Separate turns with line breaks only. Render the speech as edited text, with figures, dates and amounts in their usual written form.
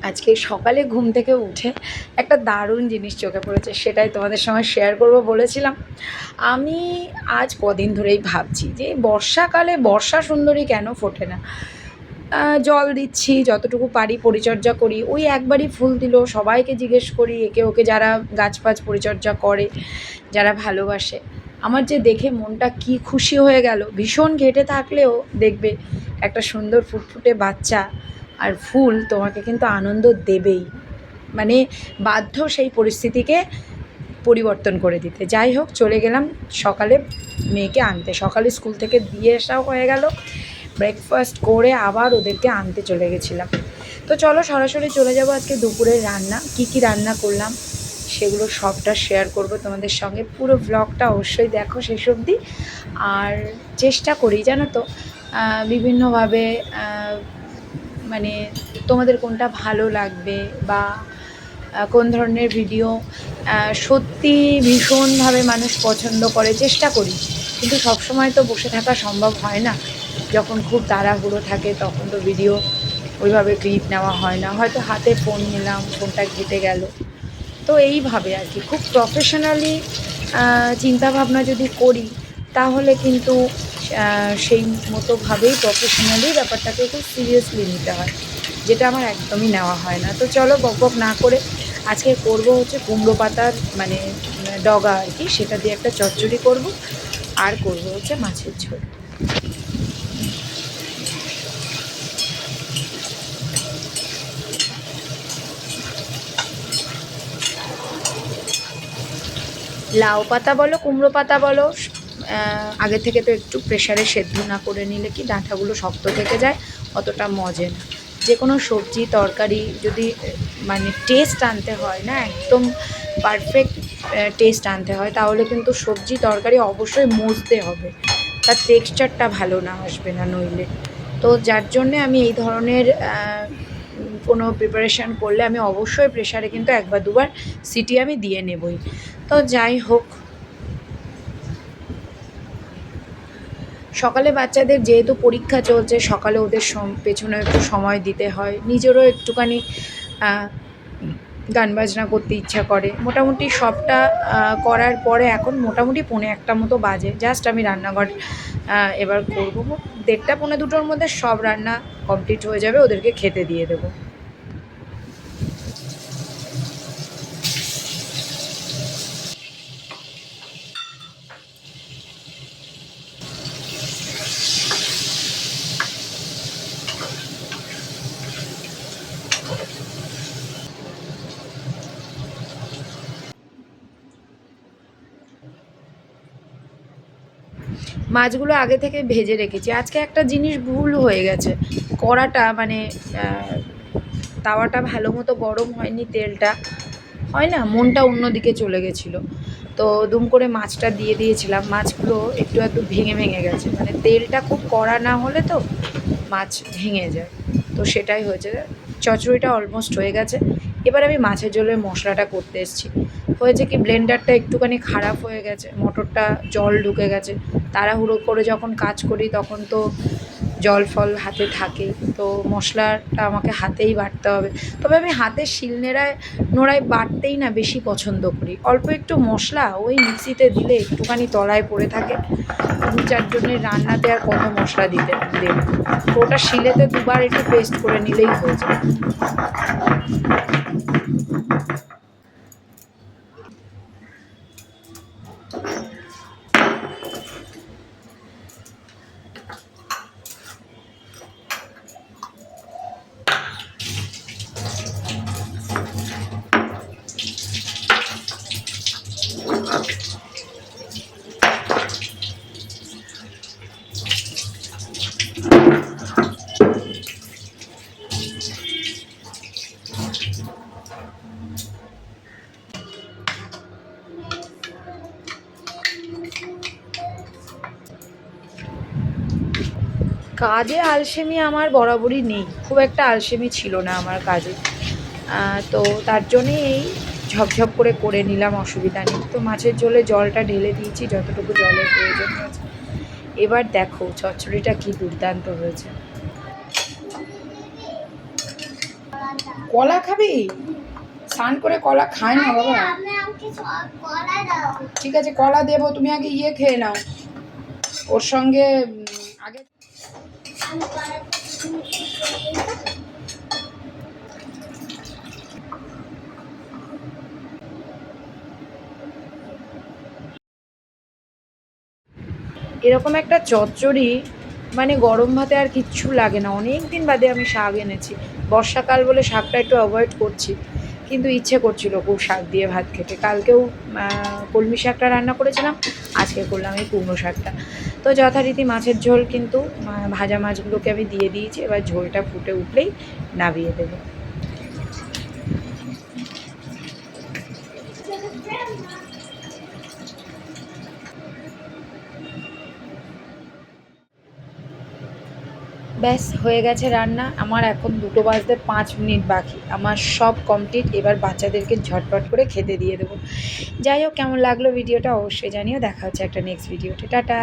আজকে সকালে ঘুম থেকে উঠে একটা দারুণ জিনিস চোখে পড়েছে, সেটাই তোমাদের সঙ্গে শেয়ার করব বলেছিলাম। আমি আজ কদিন ধরেই ভাবছি যে বর্ষাকালে বর্ষা সুন্দরী কেন ফোটে না। জল দিচ্ছি, যতটুকু পারি পরিচর্যা করি, ওই একবারই ফুল দিল, সবাইকে জিজ্ঞেস করি একে ওকে যারা গাছ ফাছ পরিচর্যা করে, যারা ভালোবাসে। আমার যে দেখে মনটা কি খুশি হয়ে গেল। ভীষণ ঘেঁটে থাকলেও দেখবে একটা সুন্দর ফুটফুটে বাচ্চা আর ফুল তোমাকে কিন্তু আনন্দ দেবেই, মানে বাধ্য সেই পরিস্থিতিকে পরিবর্তন করে দিতে। যাই হোক, চলে গেলাম সকালে মেয়েকে আনতে। সকালে স্কুল থেকে দিয়ে আসাও হয়ে গেল, ব্রেকফাস্ট করে আবার ওদেরকে আনতে চলে গেছিলাম। তো চলো সরাসরি চলে যাব আজকে দুপুরের রান্না। কি রান্না করলাম সেগুলো সবটা শেয়ার করব তোমাদের সঙ্গে। পুরো ব্লগটা অবশ্যই দেখো শেষ অবধি। আর চেষ্টা করি জানো তো বিভিন্নভাবে মানে তোমাদের কোনটা ভালো লাগবে বা কোন ধরনের ভিডিও সত্যি ভীষণভাবে মানুষ পছন্দ করে, চেষ্টা করি। কিন্তু সবসময় তো বসে থাকা সম্ভব হয় না। যখন খুব তাড়াহুড়ো থাকে তখন তো ভিডিও ওইভাবে ক্লিপ নেওয়া হয় না, হয়তো হাতে ফোন নিলাম, ফোনটা ঘেটে গেল। তো এইভাবে আর কি খুব প্রফেশনালি চিন্তাভাবনা যদি করি তাহলে কিন্তু সেই মতোভাবেই প্রফেশনালি ব্যাপারটাকে খুব সিরিয়াসলি নিতে হয়, যেটা আমার একদমই নেওয়া হয় না। তো চলো বকবক না করে আজকে করব হচ্ছে কুমড়ো পাতার মানে ডগা আর কি, সেটা দিয়ে একটা চচ্চড়ি করব, আর করব হচ্ছে মাছের ঝোল। লাউ পাতা বলো কুমড়ো পাতা বলো, আগে থেকে তো একটু প্রেশারে সেদ্ধ না করে নিলে কি ডাঁটাগুলো শক্ত থেকে যায়, অতটা মজে না। যে কোনো সবজি তরকারি যদি মানে টেস্ট আনতে হয় না, একদম পারফেক্ট টেস্ট আনতে হয়, তাহলে কিন্তু সবজি তরকারি অবশ্যই মজতে হবে, তার টেক্সচারটা ভালো না আসবে না নইলে। তো যার জন্যে আমি এই ধরনের কোনো প্রিপারেশান করলে আমি অবশ্যই প্রেশারে কিন্তু একবার দুবার সিটি আমি দিয়ে নেবই। তো যাই হোক, সকালে বাচ্চাদের যেহেতু পরীক্ষা চলছে, সকালে ওদের পেছনে একটু সময় দিতে হয়, নিজেরও একটুখানি গান বাজনা করতে ইচ্ছা করে। মোটামুটি সবটা করার পরে এখন মোটামুটি 1:45 মতো বাজে। জাস্ট আমি রান্নাঘর এবার করবো, 1:30 1:45-2টোর মধ্যে সব রান্না কমপ্লিট হয়ে যাবে, ওদেরকে খেতে দিয়ে দেবো। মাছগুলো আগে থেকে ভেজে রেখেছি। আজকে একটা জিনিস ভুল হয়ে গেছে, কড়াটা মানে তাওয়াটা ভালো মতো গরম হয়নি, তেলটা হয় না, মনটা অন্যদিকে চলে গেছিলো। তো দুম করে মাছটা দিয়ে দিয়েছিলাম, মাছগুলো একটু একটু ভেঙে ভেঙে গেছে, মানে তেলটা খুব কড়া না হলে তো মাছ ভেঙে যায়। তো সেটাই হয়েছে। চচ্চড়িটা অলমোস্ট হয়ে গেছে। এবার আমি মাছের ঝোলের মশলাটা করতে এসেছি। হয়েছে কি, ব্লেন্ডারটা একটুখানি খারাপ হয়ে গেছে, মোটরটা জল ঢুকে গেছে। তাড়াহুড়ো করে যখন কাজ করি তখন তো জল ফল হাতে থাকে, তো মশলাটা আমাকে হাতেই বাটতে হবে। তবে আমি হাতে নোড়ায় বাটতেই না বেশি পছন্দ করি। অল্প একটু মশলা ওই মিক্সিতে দিলে একটুখানি তলায় পড়ে থাকে, 2-4 জনের রান্নাতে আর কত মশলা দিতে দেব। তো ওটা শিলেতে দুবার একটু পেস্ট করে নিলেই হয়ে যায়। কাজে আলসেমি আমার বরাবরই নেই, খুব একটা আলসেমি ছিল না আমার কাজে। তো তার জন্যেই এই ঝপঝপ করে করে নিলাম, অসুবিধা নেই। তো মাছের ঝোলে জলটা ঢেলে দিয়েছি যতটুকু জলের প্রয়োজন হয়েছে। এবার দেখো চচ্চড়িটা কি দুর্দান্ত হয়েছে। কলা খাবি? স্নান করে কলা খায় না বাবা। ঠিক আছে কলা দেবো, তুমি আগে ইয়ে খেয়ে নাও ওর সঙ্গে আগে। এরকম একটা চচ্চড়ি মানে গরম ভাতে আর কিচ্ছু লাগে না। অনেক দিন বাদে আমি শাক এনেছি, বর্ষাকাল বলে শাকটা একটু অ্যাভয়েড করছি, কিন্তু ইচ্ছে করছিল খুব শাক দিয়ে ভাত খেতে। কালকেও কলমি শাকটা রান্না করেছিলাম, আজকে করলাম এই কুমড়ো শাকটা। তো যথারীতি মাছের ঝোল কিন্তু ভাজা মাছগুলোকে আমি দিয়ে দিয়েছি, এবার ঝোলটা ফুটে উঠলেই নামিয়ে দেবো। ব্যাস হয়ে গেছে রান্না আমার। এখন 2টো বাজতে 5 মিনিট বাকি, আমার সব কমপ্লিট। এবার বাচ্চাদেরকে ঝটপট করে খেতে দিয়ে দেবো। যাই হোক, কেমন লাগলো ভিডিওটা অবশ্যই জানিও। দেখা হচ্ছে একটা নেক্সট ভিডিওতে। টাটা।